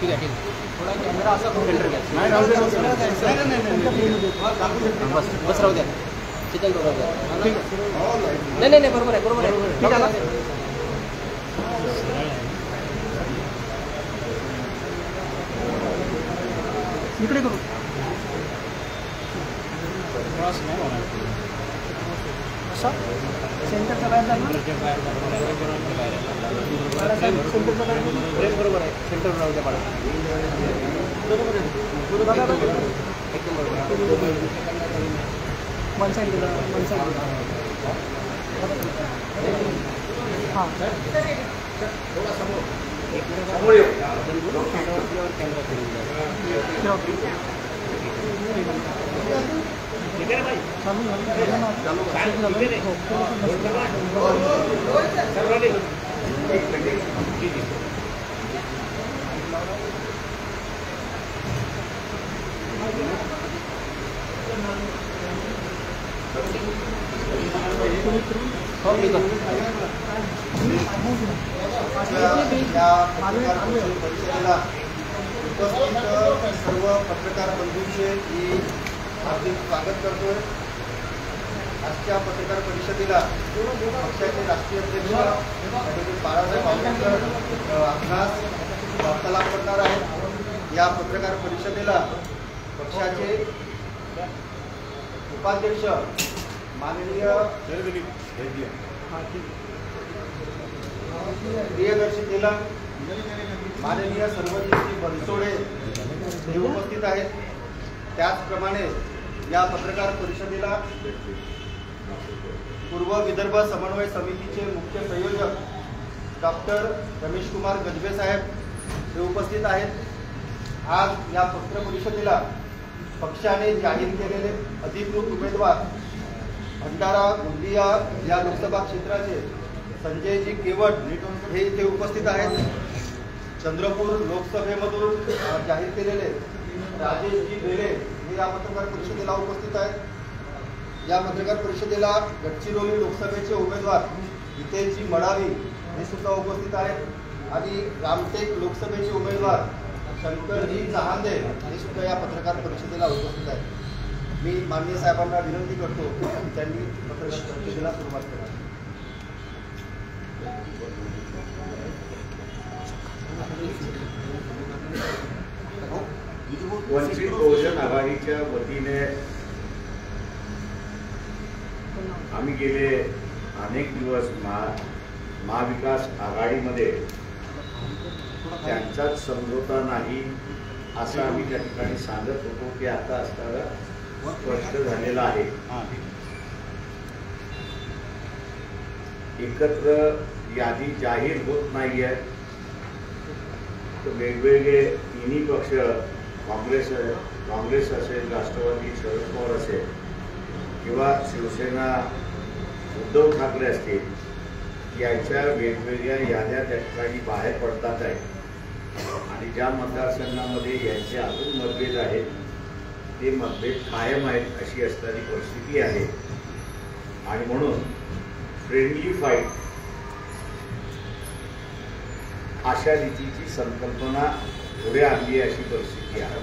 ठीक आहे थोडा कॅमेरा असा सेंटर घ्या. बस राहू द्या चिकन राहू द्या. नाही बरोबर आहे ठीक आहे. इकडे करू असा सेंटरचा बाहेर जाईल बरोबर आहे. सेंटर राहू द्या बरोबर आहे एकदम बरोबर. वन साईड दिला वन साईड हां सर्व पत्रकार बंधूंचे मी हार्दिक स्वागत करतोय. आजच्या पत्रकार परिषदेला पक्षाचे राष्ट्रीय अध्यक्ष बाळासाहेब आंबेडकर आपणास वार्तालाप करणार आहेत. या पत्रकार परिषदेला पक्षाचे उपाध्यक्ष माननीय प्रियदर्शी तेलंग, माननीय सर्वज्ञजी बनसोडे हे उपस्थित आहेत. त्याचप्रमाणे या पत्रकार परिषदेला पूर्व विदर्भ समन्वय समितीचे मुख्य संयोजक डॉक्टर रमेश कुमार गजबे साहेब हे उपस्थित आहेत. आज या पत्रकार परिषदेला पक्षाने जाहीर केलेले अधिकृत उमेदवार भंडारा गोंदिया या लोकसभा क्षेत्राचे संजयजी केवट हे इथे उपस्थित आहेत. चंद्रपूर लोकसभेमधून जाहीर केलेले राजेशजी बेले हे या पत्रकार परिषदेला उपस्थित आहेत. या पत्रकार परिषदेला गडचिरोली लोकसभेचे उमेदवार हितेशजी मडावी हे सुद्धा उपस्थित आहेत आणि रामटेक लोकसभेचे उमेदवार शंकरजी चहांदे हे सुद्धा या पत्रकार परिषदेला उपस्थित आहेत. मी माननीय साहेबांना विनंती करतो की त्यांनी पत्रकार परिषदेला सुरुवात करावी. वंचित बहुजन आघाडीच्या वतीने आम्ही गेले अनेक दिवस महाविकास आघाडीमध्ये त्यांचाच समझोता नाही असं आम्ही त्या ठिकाणी सांगत होतो की आता असताना स्पष्ट झालेला आहे. एकत्र यादी जाहीर होत नाहीये. तर वेगवेगळे तिन्ही पक्ष काँग्रेस असेल, राष्ट्रवादी शरद पवार असेल किंवा शिवसेना उद्धव ठाकरे असतील यांच्या वेगवेगळ्या याद्या त्या ठिकाणी बाहेर पडतात आहेत आणि ज्या मतदारसंघामध्ये यांचे अजून मतभेद आहेत ते मतभेद कायम आहेत अशी असणारी परिस्थिती आहे. आणि म्हणून फ्रेंडली फाईट अशा रीतीची संकल्पना पुढे आणली अशी परिस्थिती आहे.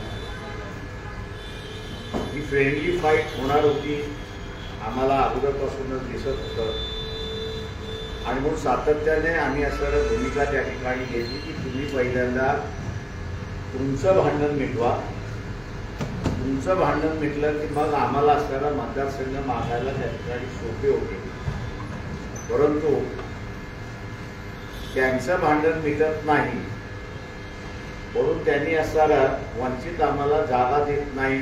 ही फ्रेंडली फाईट होणार होती आम्हाला अगोदरपासूनच दिसत होतं आणि म्हणून सातत्याने आम्ही असणारी भूमिका त्या ठिकाणी घेतली की तुम्ही पहिल्यांदा तुमचं भांडण मिटवा. तुमचं भांडण मिटलं की मग आम्हाला असणारा मतदारसंघ मागायला त्या ठिकाणी सोपे होते. परंतु त्यांचं भांडण मिटत नाही म्हणून त्यांनी असणारा वंचित आम्हाला जागा देत नाही,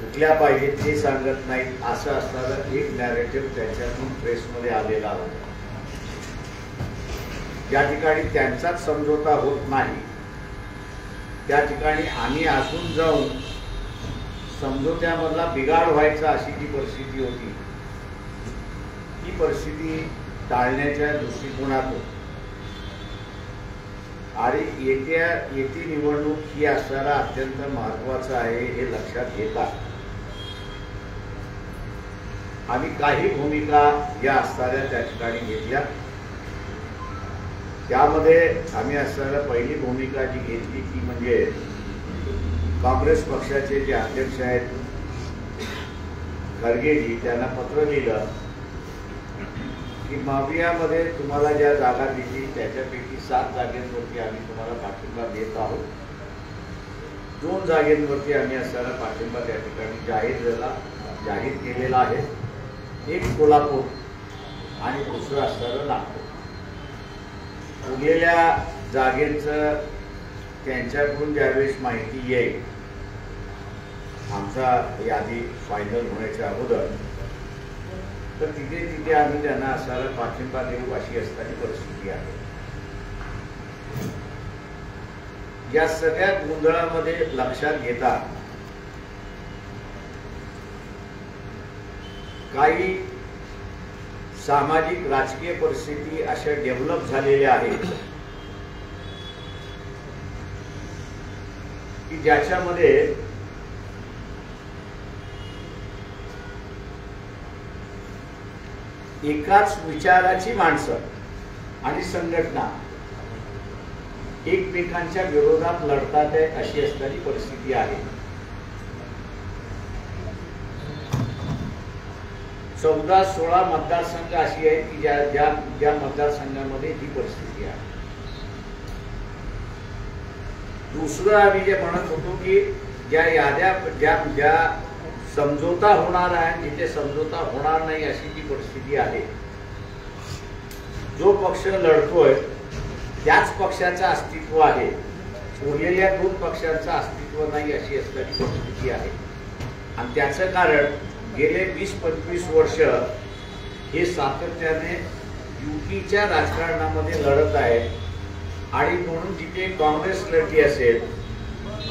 कुठल्या पाहिजे ते सांगत नाहीत असं असणारं एक नॅरेटिव्ह त्याच्यातून प्रेसमध्ये आलेला होता. ज्या ठिकाणी त्यांचाच समझोता होत नाही त्या ठिकाणी आम्ही असून जाऊन समझोत्यामधला बिघाड व्हायचा अशी जी परिस्थिती होती ती परिस्थिती टाळण्याच्या दृष्टिकोनातून आणि येती निवडणूक ही असणारा अत्यंत महत्त्वाचं आहे हे लक्षात घेता आम्ही काही भूमिका या असणाऱ्या त्या ठिकाणी घेतल्या। त्यामध्ये आम्ही असणाऱ्या पहिली भूमिका जी घेतली ती म्हणजे काँग्रेस पक्षाचे जे अध्यक्ष आहेत खरगेजी, त्यांना पत्र लिहिलं की मावियामध्ये तुम्हाला ज्या जागा दिली त्याच्यापैकी 7 जागेंवरती आम्ही तुम्हाला पाठिंबा देत आहोत। 2 जागेंवरती आम्ही असणारा पाठिंबा त्या ठिकाणी जाहीर केलेला आहे। एक कोल्हापूर आणि दुसरं असणारं नागपूर। उरलेल्या जागेंचं त्यांच्याकडून ज्यावेळेस माहिती येईल आमचा यादी फायनल होण्याच्या अगोदर, तर तिथे आम्ही त्यांना असणारा पाठिंबा देऊ अशी असणारी परिस्थिती आहे। या सगळ्या गोंधळामध्ये लक्षात घेता काही सामाजिक राजकीय परिस्थिती अशा डेव्हलप झालेल्या आहेत की ज्याच्यामध्ये एकाच विचाराची माणसं आणि संघटना एकमेकांच्या विरोधात लढतात आहेत अशी असणारी परिस्थिती आहे। 14-16 मतदारसंघ अशी आहेत की ज्या मतदारसंघामध्ये ही परिस्थिती आहे। दुसरं आम्ही जे म्हणत होतो की ज्या याद्या ज्या समझोता होणार आहे, जिथे समझोता होणार नाही अशी जी परिस्थिती आहे, जो पक्ष लढतोय त्याच पक्षाचं अस्तित्व आहे, उरलेल्या 2 पक्षांचं अस्तित्व नाही अशी असणारी परिस्थिती आहे। आणि त्याचं कारण गेले 20-25 वर्ष हे सातत्याने युतीच्या राजकारणामध्ये लढत आहेत। आणि म्हणून जिथे काँग्रेस लढली असेल,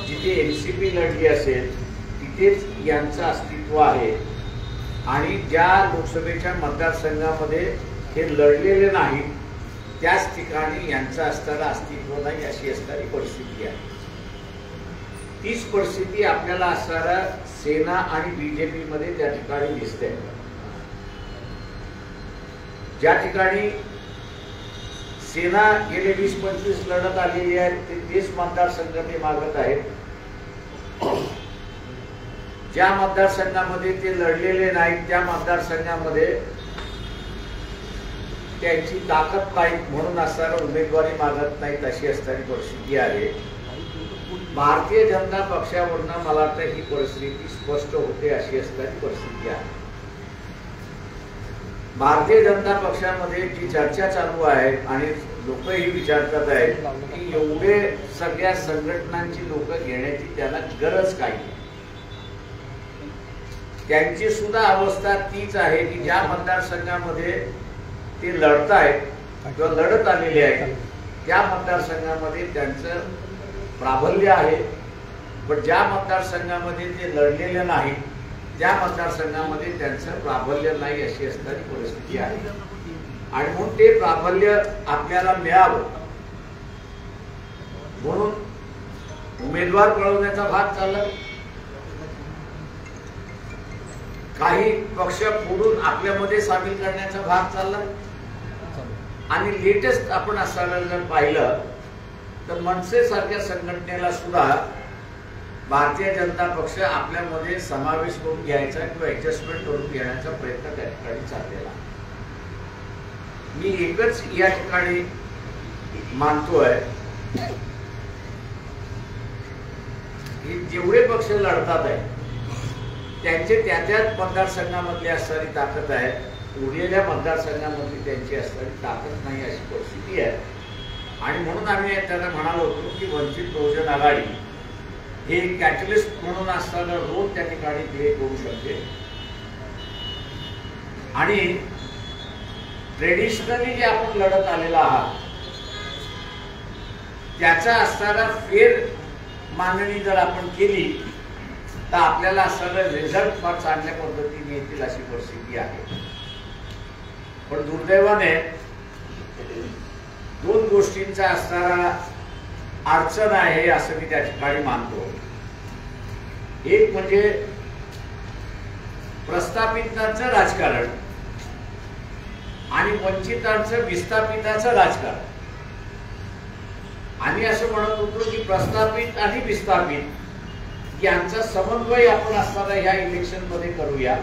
जिथे एनसीपी लढली असेल, तिथेच यांचं अस्तित्व आहे। आणि ज्या लोकसभेच्या मतदारसंघामध्ये हे लढलेले नाही त्याच ठिकाणी यांचं असणारं अस्तित्व नाही अशी असणारी परिस्थिती आहे। तीच परिस्थिती आपल्याला असणारा सेना आणि बीजेपी मध्ये त्या ठिकाणी दिसते। ज्या ठिकाणी सेना गेले 20-25 लढत आलेली आहे तेच मतदारसंघ ते मागत आहेत। ज्या मतदारसंघामध्ये ते लढलेले नाहीत त्या मतदारसंघामध्ये त्यांची ताकद नाही म्हणून असणारा उमेदवारी मागत नाहीत अशी असणारी परिस्थिती आहे। भारतीय जनता पक्षावरनं मला वाटतं ही परिस्थिती स्पष्ट होते अशी असणारी परिस्थिती आहे। भारतीय जनता पक्षामध्ये जी चर्चा चालू आहे आणि लोकही विचारतात आहेत की एवढे सगळ्या संघटनांची लोक घेण्याची त्यांना गरज काय। त्यांची सुद्धा अवस्था तीच आहे की ज्या मतदारसंघामध्ये ते लढतायत किंवा लढत आलेले आहेत त्या मतदारसंघामध्ये त्यांचं प्राबल्य आहे, पण ज्या मतदारसंघामध्ये ते लढलेले नाही त्या मतदारसंघामध्ये त्यांचं प्राबल्य नाही अशी असणारी परिस्थिती आहे। आणि म्हणून ते प्राबल्य आपल्याला मिळावं म्हणून उमेदवार पळवण्याचा भाग चालला। काही पक्ष फोडून आपल्यामध्ये सामील करण्याचा भाग चालला। आणि लेटेस्ट आपण असताना जर पाहिलं तर मनसे सारख्या संघटनेला सुद्धा भारतीय जनता पक्ष आपल्यामध्ये समावेश करून घ्यायचा किंवा ऍडजस्टमेंट करून घेण्याचा प्रयत्न त्या ठिकाणी चाललेला। मी एकच या ठिकाणी मानतोय की जेवढे पक्ष लढतात आहेत त्यांचे त्याच मतदारसंघामधली असणारी ताकद आहे, उरलेल्या मतदारसंघामधली त्यांची असणारी ताकद नाही अशी परिस्थिती आहे। आणि म्हणून आम्ही त्यांना म्हणालो होतो की वंचित बहुजन आघाडी हे कॅटलिस्ट म्हणून असताना रोल त्या ठिकाणी प्ले करू शकते। आणि ट्रेडिशनली जे आपण लढत आलेला आहात त्याचा असणारा फेर मांडणी जर आपण केली तर आपल्याला असणारा रिझल्ट फार चांगल्या पद्धतीने येतील अशी परिस्थिती आहे। पण दुर्दैवाने 2 गोष्टींचा असणारा अडचण आहे असं मी त्या ठिकाणी मानतो। एक म्हणजे प्रस्थापितांचं राजकारण आणि वंचितांचं विस्थापिताचं राजकारण. आम्ही असं म्हणत होतो की प्रस्थापित आणि विस्थापित यांचा समन्वय आपण असताना ह्या इलेक्शन मध्ये करूया,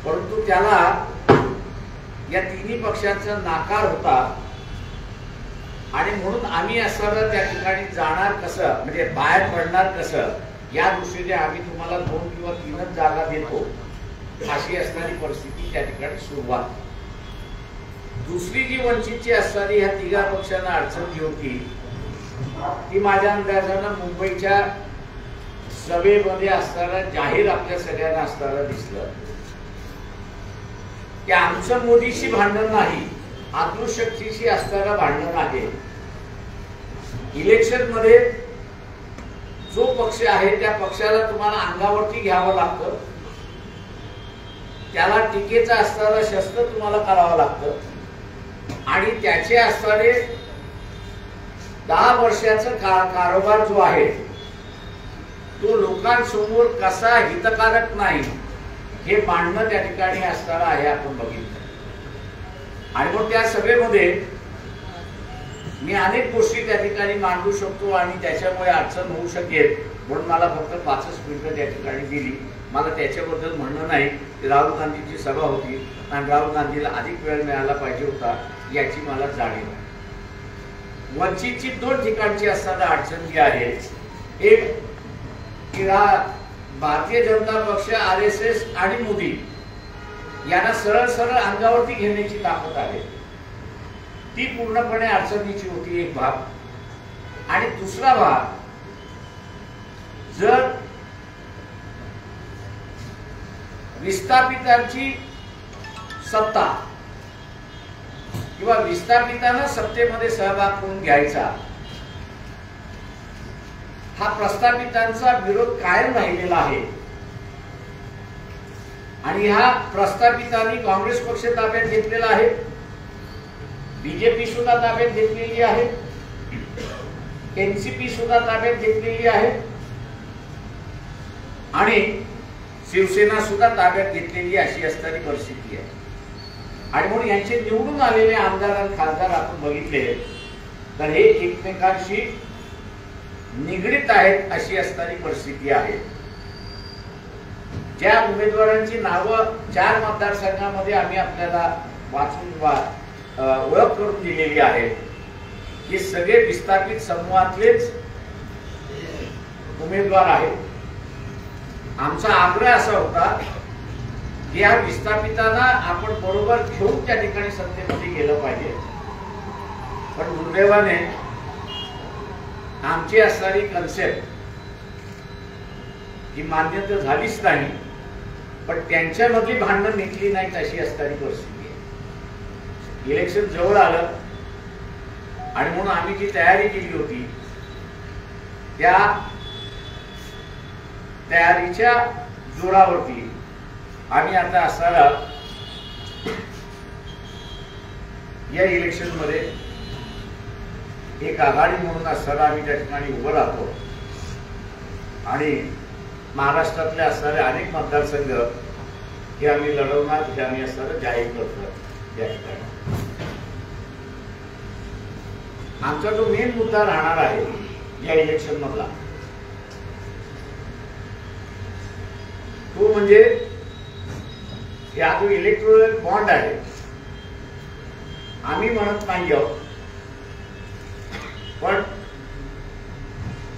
परंतु त्याला या तिन्ही पक्षांचा नाकार होता आणि म्हणून आम्ही असताना त्या ठिकाणी जाणार कसं, म्हणजे बाहेर पडणार कसं, या दृष्टीने आम्ही तुम्हाला 2 किंवा 3च जागा देतो अशी असणारी परिस्थिती त्या ठिकाणी सुरुवात. दुसरी जी वंचितची असणारी ह्या तिघा पक्षांना अडचण जी होती ती माझ्या अंदाजानं मुंबईच्या सभेमध्ये असताना जाहीर आपल्या सगळ्यांना असताना दिसलं की आमचं मोदीशी भांडण नाही, मातृशक्तीशी असताना भांडण आहे. इलेक्शन मध्ये जो पक्ष आहे त्या पक्षाला तुम्हाला अंगावरती घ्यावं लागतं, त्याला टीकेचा असणारा शस्त्र तुम्हाला करावं लागतं आणि त्याचे असणारे 10 वर्षाचा कारोबार जो आहे तो लोकांसमोर कसा हितकारक नाही हे मांडणं त्या ठिकाणी असणारा आहे, आपण बघितलं. आणि मग त्या सभेमध्ये मी अनेक गोष्टी त्या ठिकाणी मांडू शकतो आणि त्याच्यामुळे अडचण होऊ शकेल म्हणून मला फक्त 5च मिनिटं त्या ठिकाणी दिली. मला त्याच्याबद्दल म्हणणं नाही की राहुल गांधीची सभा होती आणि राहुल गांधीला अधिक वेळ मिळाला पाहिजे होता याची मला जाणीव आहे. वंचितची 2 ठिकाणची असताना अडचण जी आहे, एक की भारतीय जनता पक्ष, RSS आणि मोदी यांना सरळ सरळ अंगावरती घेण्याची ताकद आहे, ती पूर्णपणे अडचणीची होती एक भाग. आणि दुसरा भाग, जर विस्थापितांची सत्ता किंवा विस्थापितांना सत्तेमध्ये सहभाग करून घ्यायचा, हा प्रस्थापितांचा विरोध कायम राहिलेला आहे. आणि ह्या प्रस्थापितांनी काँग्रेस पक्ष ताब्यात घेतलेला आहे, बीजेपी सुद्धा ताब्यात घेतलेली आहे, एनसीपी सुद्धा ताब्यात घेतलेली आहे आणि शिवसेना सुद्धा ताब्यात घेतलेली अशी असणारी परिस्थिती आहे. आणि म्हणून यांचे निवडून आलेले आमदार आणि खासदार आपण बघितले तर हे एकमेकांशी निगडीत आहेत अशी असणारी परिस्थिती आहे. ज्या उमेदवारांची नावं 4 मतदारसंघामध्ये आम्ही आपल्याला वाचून ओळख करून दिलेली आहे, हे सगळे विस्थापित समूहातलेच उमेदवार आहेत. आमचा आग्रह असा होता की या विस्थापितांना आपण बरोबर घेऊन त्या ठिकाणी सत्तेमध्ये गेलं पाहिजे, पण दुर्दैवाने आमची असणारी कन्सेप्ट ही मान्य तर झालीच नाही, पण त्यांच्यामधली भांडणं मिटली नाहीत अशी असणारी परिस्थिती आहे. इलेक्शन जवळ आलं आणि म्हणून आम्ही जी तयारी केली होती त्या तयारीच्या जोरावरती आम्ही आता असणारा या इलेक्शन मध्ये एक आघाडी म्हणून असताना आम्ही त्या ठिकाणी उभं राहतो आणि महाराष्ट्रातले असणारे अनेक मतदारसंघ हे आम्ही लढवणार, हे आम्ही असणारा जाहीर करतो. या ठिकाणी आमचा जो मेन मुद्दा राहणार आहे या इलेक्शन मधला तो म्हणजे हा जो इलेक्टोरल बॉन्ड आहे. आम्ही म्हणत नाही आहोत, पण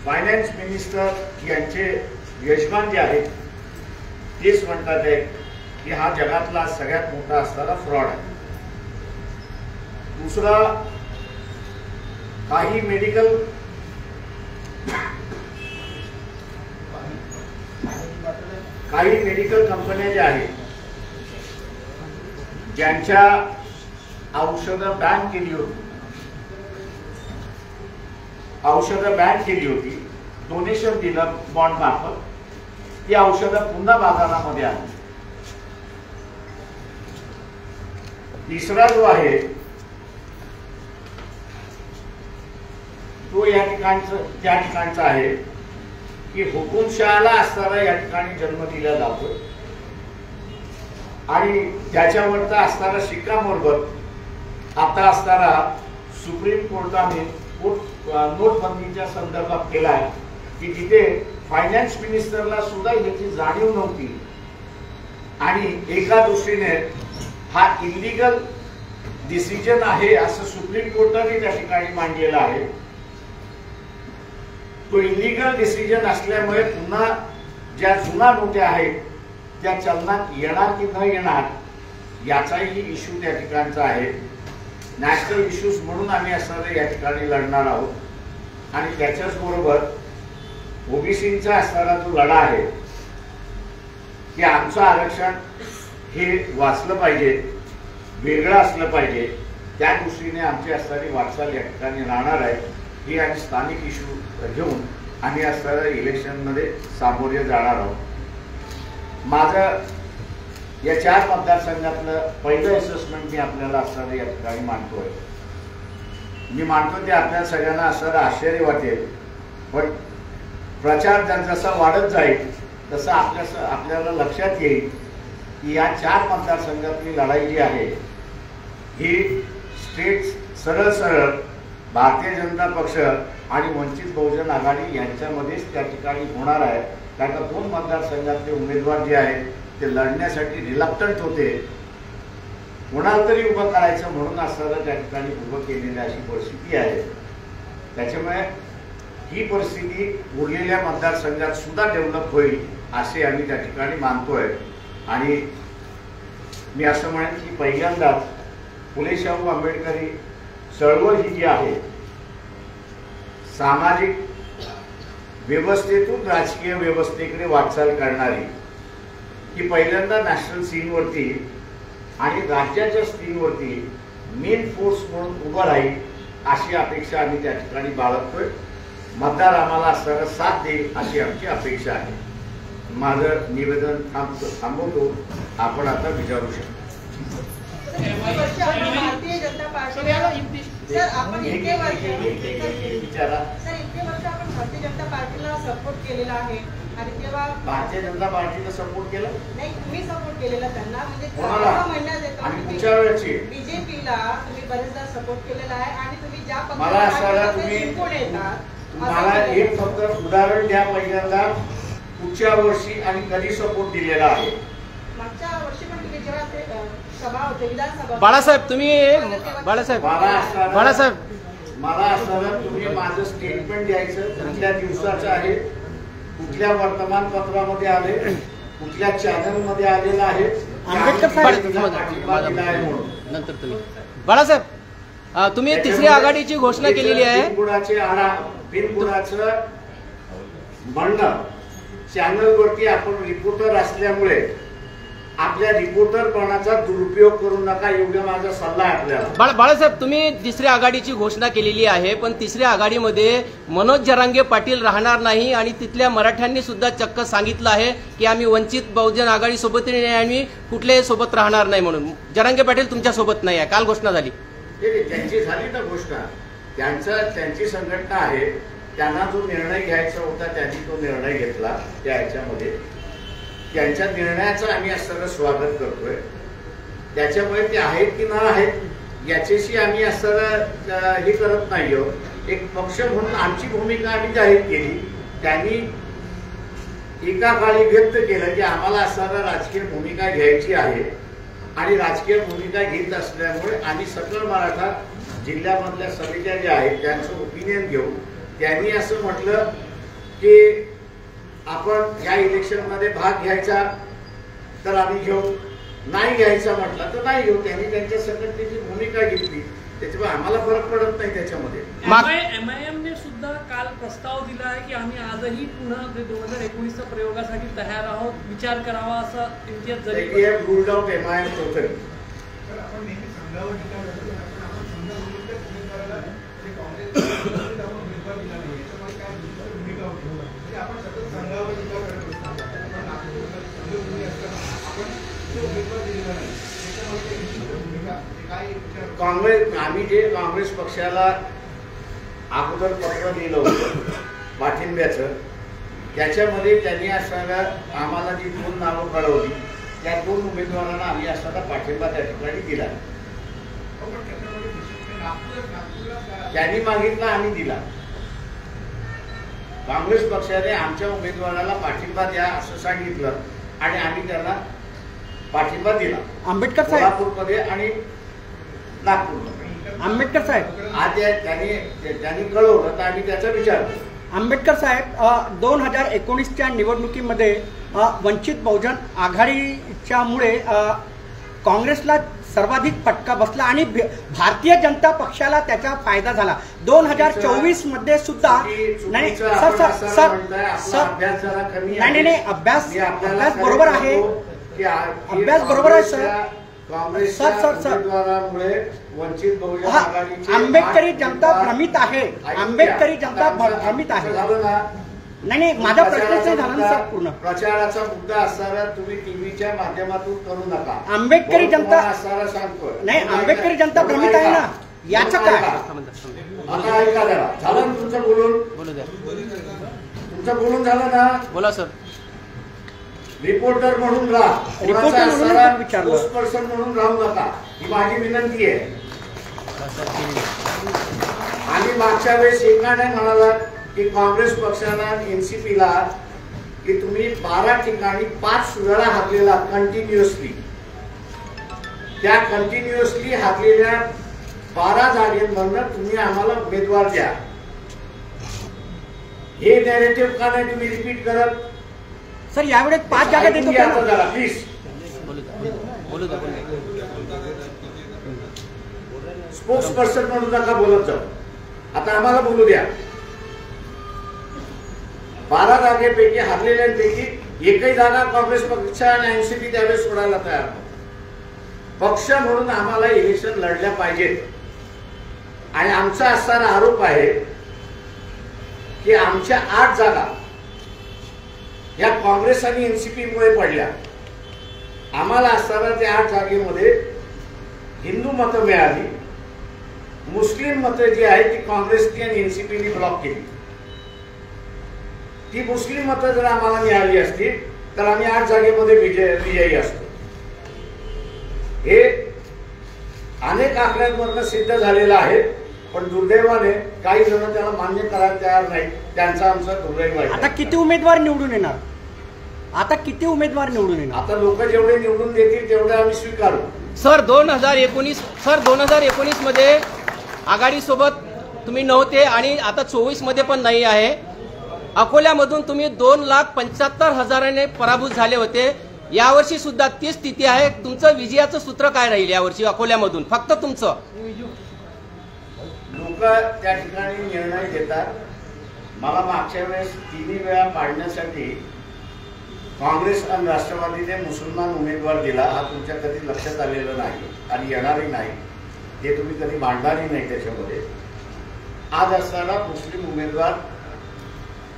फायनान्स मिनिस्टर यांचे यजमान जे आहेत तेच म्हणतात आहे की हा जगातला सगळ्यात मोठा असणारा फ्रॉड आहे. दुसरा, काही मेडिकल कंपन्या ज्या आहेत ज्यांच्या औषधं बॅन केली होती, डोनेशन दिलं बॉन्ड मार्फत, ती औषधं पुन्हा बाजारामध्ये आली. तिसरा जो आहे तो त्या ठिकाणचा आहे की हुकुमशहाला असताना या ठिकाणी जन्म दिला जातो आणि त्याच्यावरचा असणारा शिक्कामोर्तब आता असणारा सुप्रीम कोर्टाने नोटबंदीच्या संदर्भात केला आहे की जिथे फायनान्स मिनिस्टरला सुद्धा याची जाणीव नव्हती आणि एका दृष्टीने हा इलिगल डिसिजन आहे असं सुप्रीम कोर्टाने त्या ठिकाणी मांडलेलं आहे. तो इलिगल डिसिजन असल्यामुळे पुन्हा ज्या जुना नोटा आहेत त्या चलनात येणार की न येणार याचाही इश्यू त्या ठिकाणचा आहे. नॅशनल इश्यूज म्हणून आम्ही असणारे या ठिकाणी लढणार आहोत आणि त्याच्याच बरोबर ओबीसीचा असणारा जो लढा आहे की आमचं आरक्षण हे वाचलं पाहिजे, वेगळं असलं पाहिजे, त्या दृष्टीने आमची असणारी वाटचाल या ठिकाणी राहणार आहे. ही आणि स्थानिक इश्यू घेऊन आम्ही असणाऱ्या इलेक्शनमध्ये सामोरे जाणार आहोत. माझं या 4 मतदारसंघातलं पहिलं असेसमेंट मी आपल्याला असणारं या ठिकाणी मांडतोय. मी मानतो ते आपल्याला सगळ्यांना असणारं आश्चर्य वाटेल, पण प्रचार जसा वाढत जाईल तसं आपल्याला लक्षात येईल की या 4 मतदारसंघातली लढाई जी आहे ही स्टेट सरळ भारतीय जनता पक्ष आणि वंचित बहुजन आघाडी यांच्यामध्येच त्या ठिकाणी होणार आहे. कारण 2 मतदारसंघातले उमेदवार जे आहेत ते लढण्यासाठी रिलक्टंट होते. कोणाला तरी उभं करायचं म्हणून असणारं त्या ठिकाणी उभं केलेली अशी परिस्थिती आहे. त्याच्यामुळे ही परिस्थिती उरलेल्या मतदारसंघात सुद्धा डेव्हलप होईल असे आम्ही त्या ठिकाणी मानतोय. आणि मी असं म्हणेन की पहिल्यांदाच फुले शाहू आंबेडकरी चळवळ ही जी आहे सामाजिक व्यवस्थेतून राजकीय व्यवस्थेकडे वाटचाल करणारी ही पहिल्यांदा नॅशनल सीनवरती आणि राज्याच्या सीनवरती मेन फोर्स म्हणून उभं राहील अशी अपेक्षा आम्ही त्या ठिकाणी बाळगतोय. मतदार आम्हाला असणारा साथ देईल अशी आमची अपेक्षा आहे. माझं निवेदन थांबवतो. आपण आता विचारू शकतो. भारतीय जनता पार्टी सर आपण इतके वर्ष विचारा. सर इतके वर्ष आपण भारतीय जनता पार्टीला सपोर्ट केलेला आहे आणि तेव्हा भारतीय जनता पार्टीला सपोर्ट केला नाही, तुम्ही सपोर्ट केलेला त्यांना म्हणजे कोणाला? 6 महिन्यात आणि कुठच्या वेळची बीजेपीला तुम्ही बरेचदा सपोर्ट केलेला आहे आणि तुम्ही ज्या मला असणारा तुम्ही मला एक फक्त उदाहरण द्या पहिल्यांदा कुठच्या वर्षी आणि कधी सपोर्ट दिलेला आहे. मागच्या वर्षी पण तुम्ही जेव्हा ते सभा होते विधानसभा बाळासाहेब तुम्ही बाळासाहेब मला असणारा तुम्ही माझं स्टेटमेंट द्यायचं कुठल्या दिवसाचं आहे, कुठल्या वर्तमानपत्रामध्ये आले, कुठल्या चॅनल मध्ये आलेलं आहे. आंबेडकर साहेब नंतर तुम्ही बाळासाहेब तुम्ही तिसरी आघाडीची घोषणा केलेली आहे. बिनबुडाचं म्हणणं चॅनलवरती आपण रिपोर्टर असल्यामुळे आपल्या रिपोर्टरपणाचा दुरुपयोग करू नका एवढा माझा सल्ला आहे आपल्याला. बाळासाहेब तुम्ही तिसऱ्या आघाडीची घोषणा केलेली आहे, पण तिसऱ्या आघाडीमध्ये मनोज जरांगे पाटील राहणार नाही आणि तिथल्या मराठ्यांनी सुद्धा चक्क सांगितलं आहे की आम्ही वंचित बहुजन आघाडी सोबत नाही आणि कुठल्याही सोबत राहणार नाही म्हणून. जरांगे पाटील तुमच्या सोबत नाही आहे, काल घोषणा झाली. त्यांची झाली ना घोषणा. त्यांची संघटना आहे, त्यांना जो निर्णय घ्यायचा होता त्यांनी तो निर्णय घेतला. त्या ह्याच्यामध्ये त्यांच्या निर्णयाचं आम्ही असं स्वागत करतोय. त्याच्यामुळे ते आहेत की न आहेत याच्याशी आम्ही असं हे करत नाही. एक पक्ष म्हणून आमची भूमिका आम्ही जाहीर केली. त्यांनी एका काळी व्यक्त केलं की आम्हाला असणारा राजकीय भूमिका घ्यायची आहे आणि राजकीय भूमिका घेत असल्यामुळे आम्ही सकल मराठा जिल्ह्यामधल्या समित्या ज्या आहेत त्यांचं ओपिनियन घेऊ. त्यांनी असं म्हटलं की आपण या इलेक्शनमध्ये भाग घ्यायचा तर आम्ही घेऊ, नाही घ्यायचा म्हटलं तर नाही घेऊ. त्यांनी त्यांच्या संघटनेची भूमिका घेतली, त्याच्यामुळे आम्हाला फरक पडत नाही त्याच्यामध्ये. MIM ने सुद्धा काल प्रस्ताव दिला आहे की आम्ही आजही पुन्हा 2019च्या प्रयोगासाठी तयार आहोत, विचार करावा असं Imtiaz Jaleel. Ruled out MIM total. Congress आम्ही जे काँग्रेस पक्षाला अगोदर पत्र दिलं होतं पाठिंब्याचं त्याच्यामध्ये त्यांनी असणारा आम्हाला जी 2 नावं कळवली त्या 2 उमेदवारांना आम्ही असताना पाठिंबा त्या ठिकाणी दिला. त्यांनी मागितला, आम्ही दिला. काँग्रेस पक्षाने आमच्या उमेदवाराला पाठिंबा द्या असं सांगितलं आणि आम्ही त्यांना पाठिंबा दिला. आंबेडकर साहेब कोल्हापूरमध्ये आणि नागपूरमध्ये. आंबेडकर साहेब आज त्यांनी कळवलं तर आम्ही त्याचा विचार केला. आंबेडकर साहेब 2019च्या निवडणुकीमध्ये वंचित बहुजन आघाडीच्यामुळे काँग्रेसला सर्वाधिक फटका बसला आणि भारतीय जनता पक्षाला त्याचा फायदा झाला. 2024 मध्ये सुद्धा नाही सर नाही अभ्यास बरोबर आहे, अभ्यास बरोबर आहे सर. उमेदवारामुळे वंचित बहुजन आघाडीची आंबेडकरी जनता भ्रमित आहे, आंबेडकरी जनता भ्रमित आहे. नाही माझा प्रश्नच नाही झाला ना सर पूर्ण. प्रचाराचा मुद्दा असणारा तुम्ही टीव्हीच्या माध्यमातून करू नका. आंबेडकरी जनता असणारा सांगतोय नाही, आंबेडकरी जनता भ्रमित आहे ना, याचं काय? आता ऐका जरा. झालं तुमचं बोलून? बोलू द्या. तुमचं बोलून झालं ना? बोला सर. रिपोर्टर म्हणून राहा, रिपोर्टर म्हणून विचारलं, पर्सन म्हणून राहू नका, ही माझी विनंती आहे. आणि मागच्या वेळेस एका नाही म्हणाला की काँग्रेस पक्षाला एनसीपीला की तुम्ही 12 ठिकाणी 5 वेळा हारलेला कंटिन्युअसली. त्या कंटिन्युअसली हारलेल्या 12 जागेंमधनं तुम्ही आम्हाला उमेदवार द्या. हे नॅरेटिव्ह का नाही तुम्ही रिपीट करत? सर यावेळेस 5 जागा देतो प्लीज. बोलू द्या. स्पोक्स पर्सन म्हणून नका बोलत जाऊ. आता आम्हाला बोलू द्या. 12 जागेपैकी हारलेल्यांपैकी एकही जागा काँग्रेस पक्ष आणि एनसीपी त्यावेळेस सोडायला तयार नव्हता. पक्ष म्हणून आम्हाला इलेक्शन लढल्या पाहिजेत. आणि आमचा असणारा आरोप आहे की आमच्या 8 जागा या काँग्रेस आणि एनसीपी मुळे पडल्या. आम्हाला असताना त्या 8 जागेमध्ये हिंदू मतं मिळाली, मुस्लिम मतं जी आहेत ती काँग्रेसनी आणि एनसीपीनी ब्लॉक केली. ती मुस्लिम मतं जर आम्हाला मिळाली असती तर आम्ही 8 जागेमध्ये विजयी असतो. हे अनेक आकड्यांवरनं सिद्ध झालेलं आहे. पण दुर्दैवाने काही जण त्याला मान्य करायला तयार नाही. त्यांचा आमचा दुर्दैव आहे. आता किती उमेदवार निवडून येणार? आता किती उमेदवार निवडून येणार? आता लोक जेवढे निवडून देतील तेवढे आम्ही स्वीकारू. सर 2019 मध्ये आघाडीसोबत तुम्ही नव्हते आणि आता 24 मध्ये पण नाही आहे. अकोल्यामधून तुम्ही 2,75,000 पराभूत झाले होते. यावर्षी सुद्धा तीच स्थिती आहे. तुमचं विजयाचं सूत्र काय राहील यावर्षी अकोल्यामधून? फक्त तुमचं. लोक त्या ठिकाणी निर्णय घेतात. मला मागच्या वेळेस 3 वेळा पाडण्यासाठी काँग्रेस आणि राष्ट्रवादीने मुसलमान उमेदवार दिला. हा तुमच्या कधी लक्षात आलेलं नाही आणि येणारही नाही. ते तुम्ही कधी मांडणारही नाही त्याच्यामध्ये. आज असताना मुस्लिम उमेदवार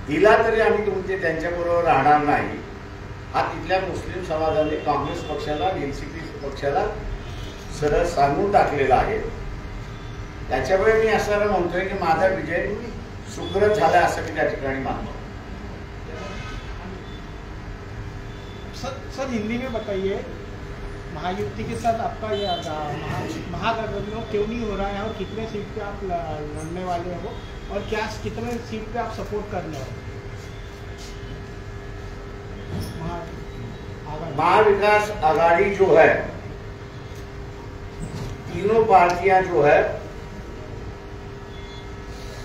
दिला तरी आम्ही त्यांच्याबरोबर राहणार नाही. हा तिथल्या मुस्लिम समाजाने काँग्रेस पक्षाला एनसीपी पक्षाला सरळ सांगून टाकलेला आहे. त्याच्यामुळे मी असं म्हणतोय की माझा विजय सुखद झाला असं मी त्या ठिकाणी मानतो. सर हिंदी में बताइए, महायुति के साथ आपका ये महागठबंधन क्यों नहीं हो रहा है और कितने सीट पे आप लड़ने वाले हो और क्या कितने सीट पे आप सपोर्ट कर रहे हो? महाविकास आघाड़ी जो है, तीनों पार्टियां जो है,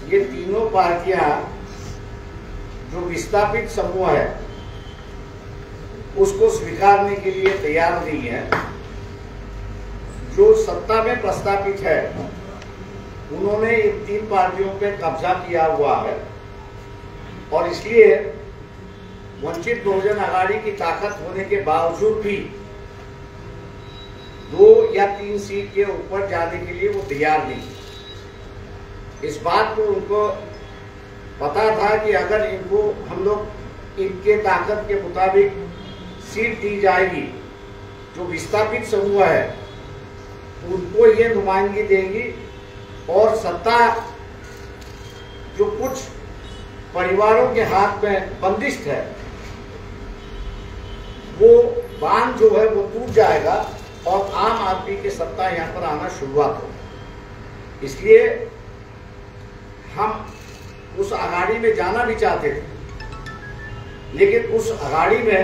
ये तीनों पार्टियां जो विस्थापित समूह है उसको स्वीकारने के लिए तैयार नहीं है. जो सत्ता में प्रस्तापित है उन्होंने इन 3 पार्टियों पे कब्जा किया हुआ है और इसलिए वंचित बहुजन आघाड़ी की ताकत होने के बावजूद भी 2 या 3 सीट के ऊपर जाने के लिए वो तैयार नहीं. इस बात को उनको पता था कि अगर इनको हम लोग इनके ताकत के मुताबिक सीट दी जाएगी, जो विस्थापित समूह है उनको ये नुमाइंदगी देंगी और सत्ता जो कुछ परिवारों के हाथ में बंदिश है वो बांध जो है वो टूट जाएगा और आम आदमी की सत्ता यहाँ पर आना शुरुआत हो। इसलिए हम उस अगाड़ी में जाना भी चाहते थे, लेकिन उस अगाड़ी में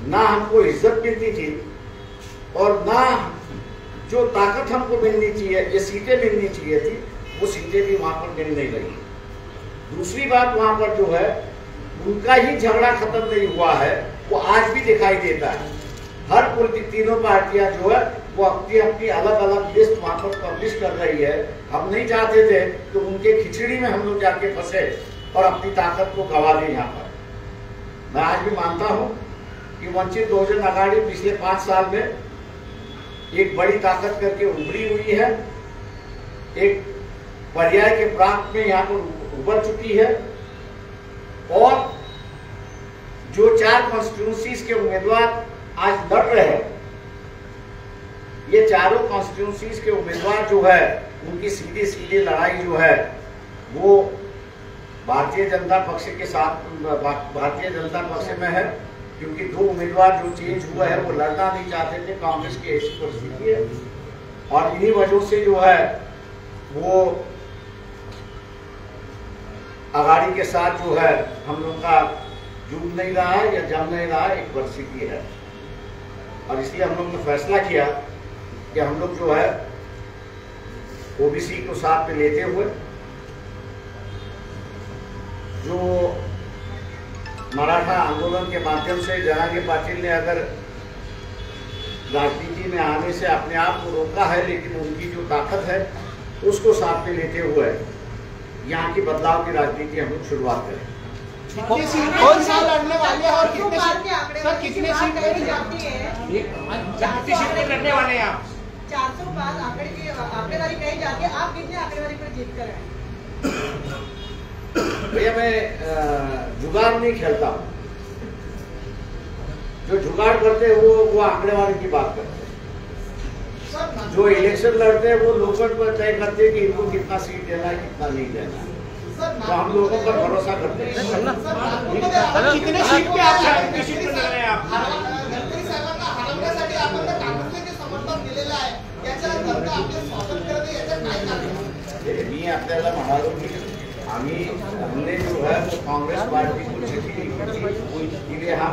ना हमको इज्जत मिलती थी और ना जो ताकत हमको मिलनी चाहिए, ये सीटें मिलनी चाहिए थी, वो सीटें भी वहां पर मिल नहीं रही। दूसरी बात, वहां पर जो है उनका ही झगड़ा खत्म नहीं हुआ है, वो आज भी दिखाई देता है। हर तीनों पार्टियां जो है वो अपनी अपनी अलग अलग लिस्ट वहां पर पब्लिश कर रही है। हम नहीं चाहते थे तो उनके खिचड़ी में हम लोग जाके फंसे और अपनी ताकत को गवा दें। यहाँ पर मैं आज भी मानता हूं कि वंचित बहुजन अघाड़ी पिछले 5 साल में एक बड़ी ताकत करके उभरी हुई है, एक पर्याय के प्रांत में यहाँ पर उभर चुकी है और जो 4 कॉन्स्टिट्यूंसीज के उम्मीदवार आज लड़ रहे हैं, ये चारों कॉन्स्टिट्यूंसीज के उम्मीदवार जो है उनकी सीधी सीधी लड़ाई जो है वो भारतीय जनता पक्ष के साथ, भारतीय जनता पक्ष में है, क्योंकि 2 उम्मीदवार जो चेंज हुआ है वो लड़ना नहीं चाहते थे। कांग्रेस की ऐसी परिस्थिति है और इन्हीं वजहों से जो है वो अघाड़ी के साथ जो है हम लोग का जुड़ नहीं रहा है या जम नहीं रहा है, एक परिस्थिति है। और इसलिए हम लोग ने फैसला किया कि हम लोग जो है ओबीसी को साथ में लेते हुए जो मराठा आंदोलन के माध्यम से जरांगे पाटिल ने अगर राजनीति में आने से अपने आप को रोका है, लेकिन उनकी जो ताकत है उसको साथ में लेते हुए यहाँ की बदलाव की राजनीति हम लोग शुरुआत करें। कौन सा लड़ने वाले हैं और कितने सीट लड़ने वाले हैं आप? 400 के बाद आंकड़ेवारी कही जाती है, आप कितने आंकड़ेवारी पर जीत कर आए? भैया मैं जुगाड़ नहीं खेलता हूँ। जो जुगाड़ करते हैं वो आंकड़ेवारी की बात करते हैं। जो इलेक्शन लड़ते हैं वो लोकल पर तय करते हैं कि इनको कितना सीट देना है, कितना नहीं देना है। तो हम लोगों पर भरोसा करते हैं। कितने सीट पे आप लड़ रहे हैं आप? मी आपल्याला म्हणालो की हमने जो है वो कांग्रेस पार्टी को चिट्ठी लिखी थी, इसलिए हम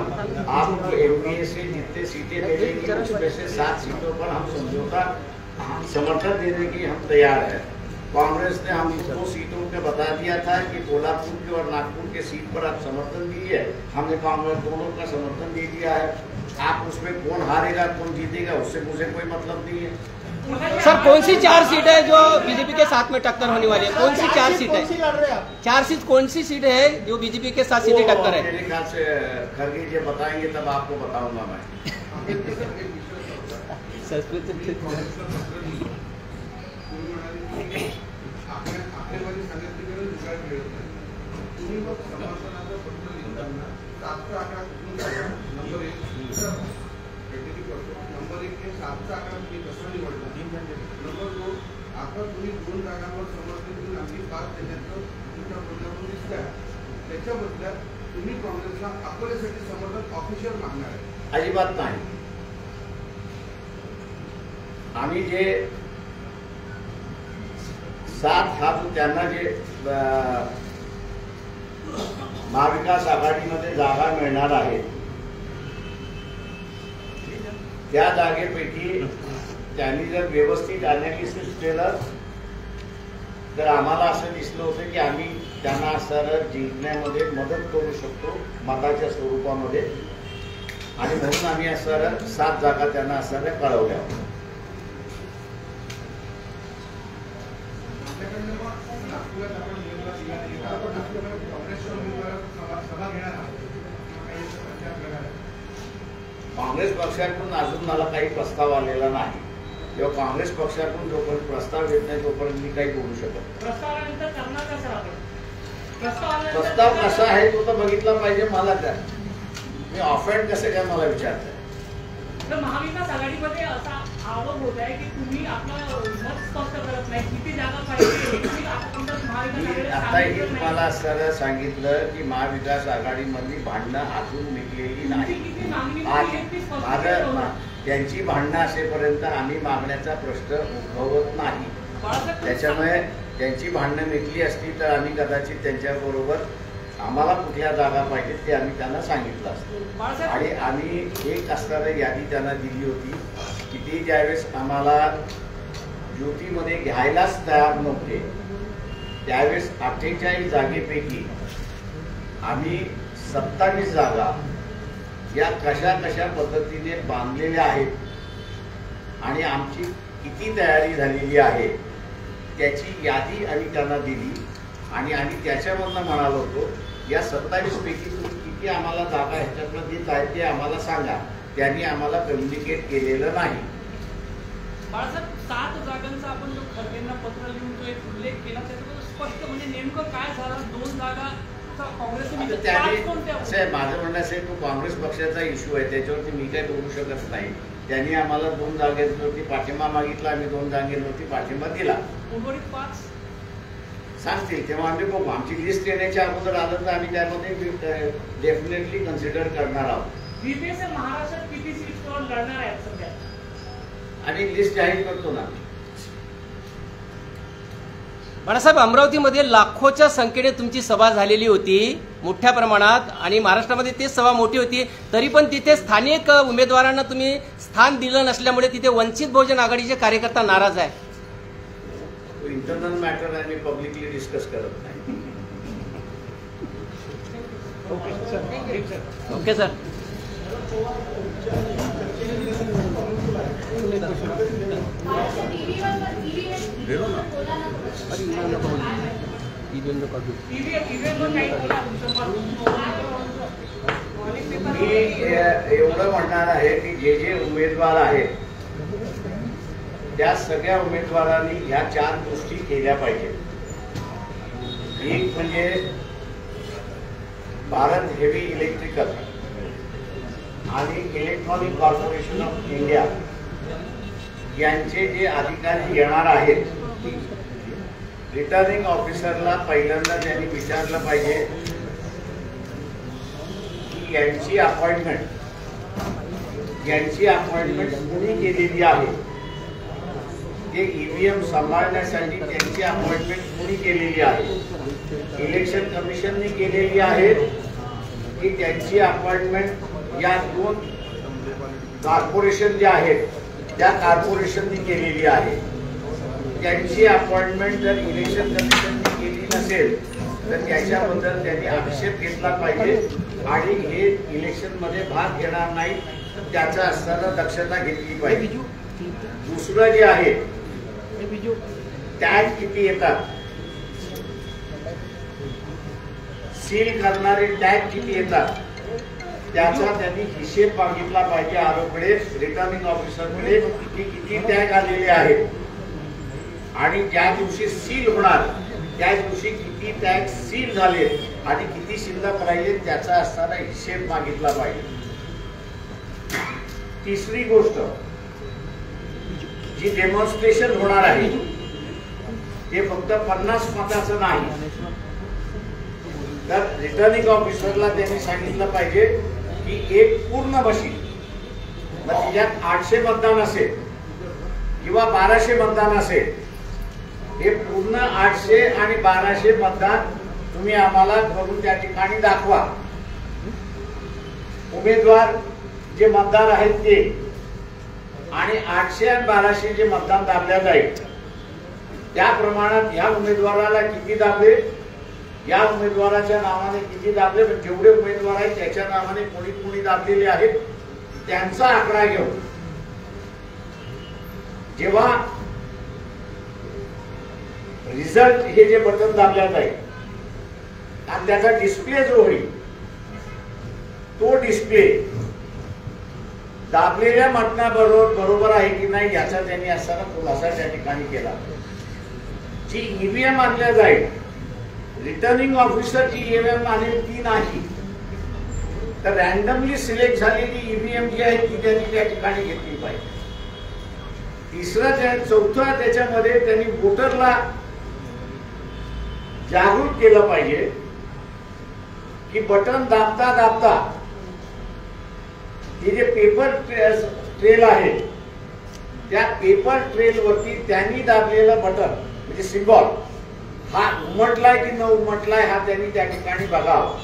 आपको एमपीए से जितने सीटें मिलेंगी उसमें से 7 सीटों पर हम समझौता समर्थन देने की हम तैयार है। कांग्रेस ने हम 2 सीटों पे बता दिया था कि कोल्हापुर की और नागपुर के सीट पर आप समर्थन दीजिए, हमने कांग्रेस दोनों का समर्थन दे दिया है। आप उसमें कौन हारेगा कौन जीतेगा उससे मुझे कोई मतलब नहीं है। सर कौन सी 4 सीट है जो बीजेपी के साथ में टक्कर होने वाली है? कौन सी 4 सीट है? 4 सीट कौन सी सीट है जो बीजेपी के साथ सीधी टक्कर है? मेरे ख्याल से खरगे जी बताएंगे तब आपको बताऊंगा मैं। नंबर 1 हे 7चा आकडा तुम्ही कसा निवडला? नंबर 2 आता तुम्ही 2 जागांवर समर्थन देऊन आणखी 5 देण्याचं तुमच्या बोलण्यावरून दिसतंय, त्याच्या बदल्यात तुम्ही काँग्रेसला अकोल्यासाठी समर्थन ऑफिशियल मागणार आहे? अजिबात नाही। आम्ही जे 7 हा जो त्यांना जे महाविकास आघाडीमध्ये जागा मिळणार आहे त्या जागेपैकी त्यांनी जर व्यवस्थित अनालिसिस केलं तर आम्हाला असं दिसलं होतं की आम्ही त्यांना सरळ जिंकण्यामध्ये मदत करू शकतो मताच्या स्वरूपामध्ये, आणि म्हणून आम्ही सरळ 7 जागा त्यांना सरळ कळवल्या होत्या। काँग्रेस पक्षाकडून अजून मला काही प्रस्ताव आलेला नाही, किंवा काँग्रेस पक्षाकडून जोपर्यंत प्रस्ताव येत नाही तोपर्यंत मी काही बोलू शकत नाही। प्रस्ताव कसा आहे तो तर बघितला पाहिजे मला, काय मी ऑफेंड कसे काय मला विचारताय? महाविकास आघाडीमध्ये असा आरोप होत आहे की तुम्ही आपलं मत स्पष्ट करत नाही, किती जागा पाहिजे आताही तुम्हाला सरळ सांगितलं की महाविकास आघाडीमधली भांडणं अजून मिटलेली नाही। त्यांची भांडणं असेपर्यंत आम्ही मागण्याचा प्रश्न उद्भवत नाही. त्याच्यामुळे त्यांची भांडणं मिटली असती तर आम्ही कदाचित त्यांच्याबरोबर आम्हाला कुठल्या जागा पाहिजेत ते आम्ही त्यांना सांगितलं असतं. आणि आम्ही एक असणारी यादी त्यांना दिली होती की ते ज्यावेळेस आम्हाला युतीमध्ये घ्यायलाच तयार नव्हते त्यावेळेस 48 जागेपैकी आम्ही 27 जागा या कशा कशा पद्धतीने बांधलेल्या आहेत आणि आमची किती तयारी झालेली आहे त्याची यादी आम्ही त्यांना दिली. आणि आम्ही त्याच्यामधनं म्हणालो होतो या 27 पैकी तुम्ही किती आम्हाला जागा ह्याच्यातनं देत आहेत ते आम्हाला सांगा. त्यांनी आम्हाला कम्युनिकेट केलेलं नाही. बाळासाहेब 7 जागांचा आपण जो खरगेंना पत्र लिहून तो एक उल्लेख केला त्याच्याबद्दल स्पष्ट म्हणजे नेमकं काय झालं. 2 जागा माझं म्हणणं असेल तो काँग्रेस पक्षाचा इश्यू आहे त्याच्यावरती मी काही बोलू शकत नाही. त्यांनी आम्हाला 2 जागेवरती पाठिंबा मागितला आम्ही 2 जागेवरती पाठिंबा दिला. उर्वरित 5 सांगतील तेव्हा आम्ही बघू. आमची लिस्ट येण्याच्या अगोदर आलं तर आम्ही त्यामध्ये डेफिनेटली कन्सिडर करणार आहोत. बीपीएस महाराष्ट्रात किती सीट्सवर लढणार आहेत सध्या आणि लिस्ट जाहीर करतो ना. बाळासाहेब अमरावतीमध्ये लाखोच्या संख्येने तुमची सभा झालेली होती मोठ्या प्रमाणात आणि महाराष्ट्रामध्ये तीच सभा मोठी होती तरी पण तिथे स्थानिक उमेदवारांना तुम्ही स्थान दिलं नसल्यामुळे तिथे वंचित बहुजन आघाडीचे कार्यकर्ता नाराज आहे. इंटरनल मॅटर आम्ही पब्लिकली डिस्कस करत नाही. Okay sir. मी एवढं म्हणणार आहे की जे उमेदवार आहेत त्या सगळ्या उमेदवारांनी ह्या 4 गोष्टी केल्या पाहिजेत. एक म्हणजे भारत हेवी इलेक्ट्रिकल आणि इलेक्ट्रॉनिक कॉर्पोरेशन ऑफ इंडिया यांचे जे अधिकारी येणार आहेत रिटर्निंग ऑफिसरला पहिल्यांदा त्यांनी विचारलं पाहिजे की यांची अपॉइंटमेंट कुणी केलेली आहे. ते ईव्हीएम सांभाळण्यासाठी त्यांची अपॉइंटमेंट कुणी केलेली आहे. इलेक्शन कमिशनने केलेली आहे की त्यांची अपॉइंटमेंट या 2 कॉर्पोरेशन जे आहेत त्या कॉर्पोरेशनने केलेली आहे. त्यांची अपॉइंटमेंट जर इलेक्शन कमिशनने केली नसेल तर त्याच्याबद्दल त्यांनी आक्षेप घेतला पाहिजे आणि हे इलेक्शनमध्ये भाग घेणार नाही त्याचा असताना दक्षता घेतली पाहिजे. दुसरं जे आहे टॅग किती येतात सील करणारे टॅग किती येतात त्याचा त्यांनी हिशेब मागितला पाहिजे आरोपकडे रिटर्निंग ऑफिसरकडे की किती टॅग आलेले आहेत आणि ज्या दिवशी सील होणार त्या दिवशी किती टॅग सील झाले आणि किती शिल्लक राहिले त्याचा असताना हिशेब मागितला पाहिजे. तिसरी गोष्ट जी डेमॉन्स्ट्रेशन होणार आहे ते फक्त 50 मताचं नाही तर रिटर्निंग ऑफिसरला त्यांनी सांगितलं पाहिजे की एक पूर्ण मशीन त्याच्यात 800 मतदान असेल किंवा 1200 मतदान असेल हे पूर्ण 800 आणि 1200 मतदान तुम्ही आम्हाला करून त्या ठिकाणी दाखवा. उमेदवार जे मतदार आहेत ते आणि 800 आणि 1200 जे मतदान दाबल्या जाईल त्या प्रमाणात ह्या उमेदवाराला किती दाबले या उमेदवाराच्या नावाने किती दाबले जेवढे उमेदवार आहेत त्याच्या नावाने कोणी दाबलेले आहेत त्यांचा आकडा घेऊन जेव्हा रिझल्ट हे जे बटन दाबल्या जाईल आणि त्याचा डिस्प्ले जो होईल तो डिस्प्ले दाबलेल्या बरोबर आहे की नाही याचा त्यांनी असताना खुलासा त्या ठिकाणी केला. जी ईव्हीएम आणल्या जाईल रिटर्निंग ऑफिसर जी ईव्हीएम आणेल ती नाही तर रॅन्डमली सिलेक्ट झालेली ईव्हीएम जी आहे ती त्यांनी त्या ठिकाणी घेतली पाहिजे. चौथं त्याच्यामध्ये त्यांनी वोटरला जागृत केलं पाहिजे की बटन दाबता दाबता हे जे पेपर ट्रेल आहे त्या पेपर ट्रेल वरती त्यांनी दाबलेलं बटन म्हणजे सिम्बॉल हा उमटलाय की न उमटलाय हा त्यांनी त्या ठिकाणी बघावं.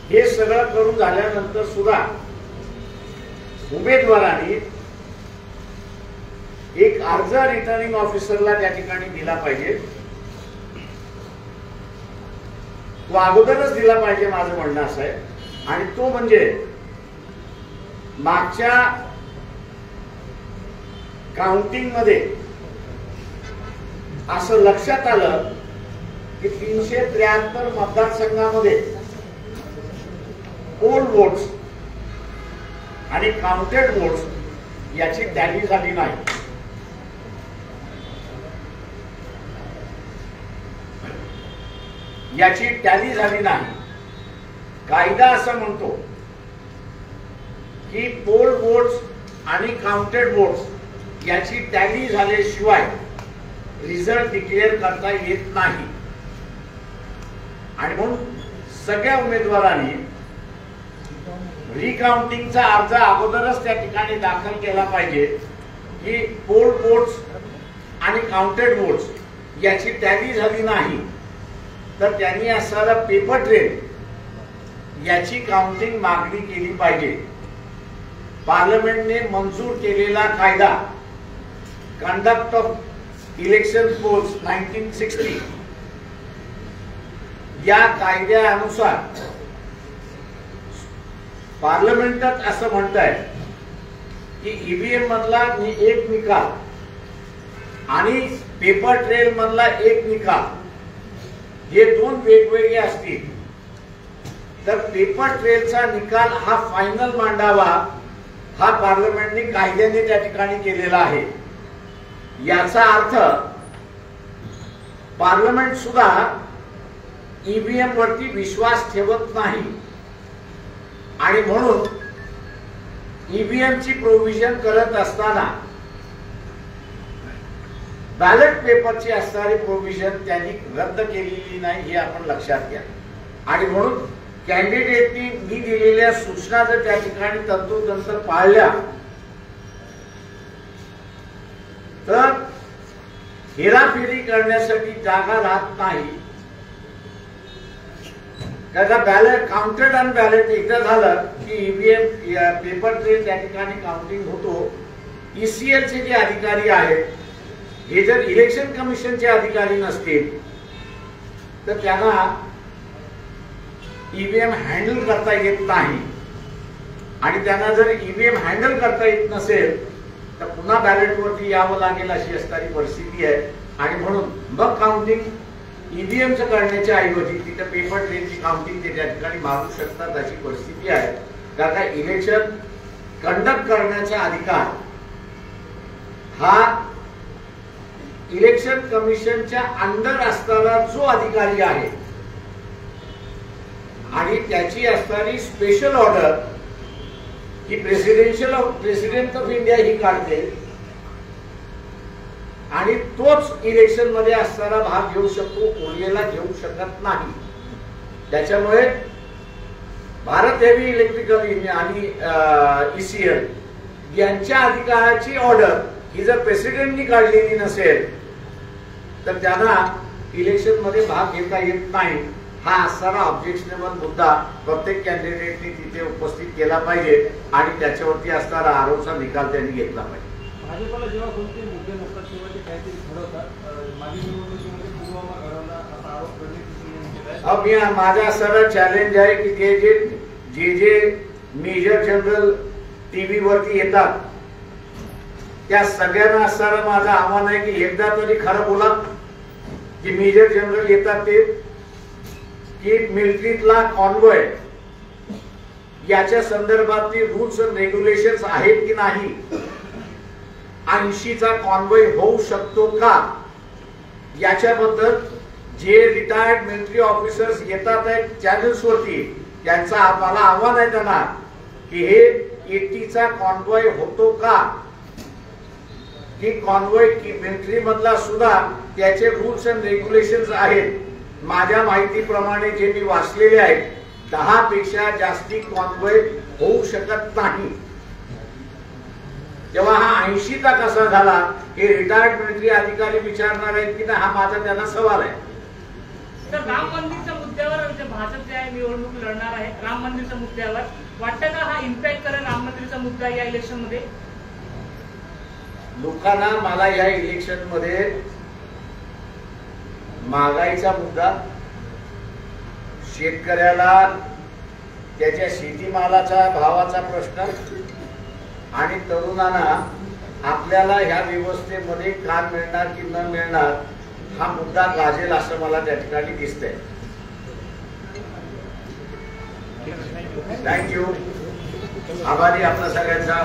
हे सगळं करून झाल्यानंतर सुद्धा उमेदवारांनी एक अर्ज रिटर्निंग ऑफिसरला त्या ठिकाणी दिला पाहिजे. तो अगोदरच दिला पाहिजे माझं म्हणणं असं आहे. आणि तो म्हणजे मागच्या काउंटिंग मध्ये असं लक्षात आलं की 373 मतदारसंघामध्ये पोल वोट्स आणि काउंटेड वोट्स याची टॅली झाली नाही. याची टॅली झाली नाही. कायदा असं म्हणतो की पोल वोट्स आणि काउंटेड वोट्स याची टॅली झाल्याशिवाय रिझल्ट डिक्लेअर करता येत नाही. आणि म्हणून सगळ्या उमेदवारांनी रिकाउंटिंगचा अर्ज अगोदरच त्या ठिकाणी दाखल केला पाहिजे की पोल वोट्स आणि काउंटेड वोट्स याची टॅली झाली नाही तर त्यांनी असणारा पेपर ट्रेल याची काउंटिंग मागणी केली पाहिजे. पार्लमेंटने मंजूर केलेला कायदा कंडक्ट ऑफ इलेक्शन पोल्स 1960 या कायद्यानुसार पार्लमेंटात असं म्हणताय की ईव्हीएम मधला एक निकाल आणि पेपर ट्रेल मधला एक निकाल हे दोन वेगवेगळे असतील तर पेपर ट्रेलचा निकाल हा फायनल मांडावा हा पार्लमेंटने कायद्याने त्या ठिकाणी केलेला आहे. याचा अर्थ पार्लमेंट सुद्धा ईव्हीएम वरती विश्वास ठेवत नाही आणि म्हणून ईव्हीएम ची प्रोव्हिजन करत असताना बॅलेट पेपरची असणारी प्रोव्हिजन त्यांनी रद्द केलेली नाही हे आपण लक्षात घ्या. आणि म्हणून कॅन्डिडेटनी मी दिलेल्या सूचना जर त्या ठिकाणी तंतोतंत पाळल्या तर हेराफेरी करण्यासाठी जागा राहत नाही. त्याचा बॅलेट काउंटेड आणि बॅलेट एकदा झालं की ईव्हीएम पेपर ट्रेल त्या ठिकाणी काउंटिंग होतो. ईसीएलचे जे अधिकारी आहेत हे जर इलेक्शन कमिशनचे अधिकारी नसतील तर त्यांना ईव्हीएम हँडल करता येत नाही. आणि त्यांना जर ईव्हीएम हँडल करता येत नसेल तर पुन्हा बॅलेटवरती यावं लागेल अशी असणारी परिस्थिती आहे. आणि म्हणून मग काउंटिंग ईव्हीएमचं करण्याच्या ऐवजी तिथं पेपर ट्रेलची काउंटिंग ते त्या ठिकाणी मारू शकतात अशी परिस्थिती आहे. कारण इलेक्शन कंडक्ट करण्याचा अधिकार हा इलेक्शन कमिशनच्या अंडर असणारा जो अधिकारी आहे आणि त्याची असणारी स्पेशल ऑर्डर ही प्रेसिडेंट ऑफ इंडिया ही काढते आणि तोच इलेक्शन मध्ये असणारा भाग घेऊ शकतो, ओरिएला घेऊ शकत नाही. त्याच्यामुळे भारत हेवी इलेक्ट्रिकल आणि ईसीएल यांच्या अधिकाराची ऑर्डर ही जर प्रेसिडेंटनी काढलेली नसेल तर त्यांना इलेक्शन मध्ये भाग घेता येत नाही. हा असणारा ऑब्जेक्शनेबल मुद्दा प्रत्येक कॅन्डिडेटनी तिथे उपस्थित केला पाहिजे आणि त्याच्यावरती असणारा आरोपचा निकाल त्यांनी घेतला पाहिजे. भाजपला जेव्हा कोणते मुद्दे नसतात तेव्हा ते काहीतरी ठरवतात. मागील निवडणुकीमध्ये पुलवामा घडवला असा आरोप करण्यात माझा सरळ चॅलेंज आहे की ते जे मेजर जनरल टीव्ही वरती येतात त्या सगळ्यांना असणारं माझं आव्हान आहे की एकदा तरी खरं बोला की मेजर जनरल येतात ते की मिलिटरीतला कॉन्वॉय याच्या संदर्भातली रूल्स अँड रेग्युलेशन्स आहेत की नाही, 80चा कॉन्वॉय होऊ शकतो का याच्याबद्दल जे रिटायर्ड मिलिटरी ऑफिसर्स येतात आहेत चॅनल्स वरती त्यांचा मला आव्हान आहे त्यांना की हे 80चा कॉन्वॉय होतो का, की कॉन्वॉय मिलिटरी मधला सुद्धा त्याचे रूल्स अँड रेग्युलेशन्स आहेत. माझ्या माहितीप्रमाणे जे मी वाचलेले आहेत 10 पेक्षा जास्ती कॉन्व्हॉय होऊ शकत नाही। जेव्हा हा 80चा कसा झाला हे रिटायर्ड मिलिटरी अधिकारी विचारणार आहेत की नाही, हा माझा त्यांना सवाल आहे। तर राम मंदिरच्या मुद्द्यावर भाजप जे आहे निवडणूक लढणार आहे, राम मंदिरच्या मुद्द्यावर वाटतं का हा इम्पॅक्ट करेल राम मंदिरचा मुद्दा या इलेक्शन मध्ये? लोकांना मला या इलेक्शन मध्ये महागाईचा मुद्दा, शेतकऱ्याला त्याच्या शेतीमालाचा भावाचा प्रश्न आणि तरुणांना आपल्याला ह्या व्यवस्थेमध्ये काम मिळणार की न मिळणार हा मुद्दा गाजेल असं मला त्या ठिकाणी दिसतंय। थँक्यू, आभारी आपल्या सगळ्यांचा।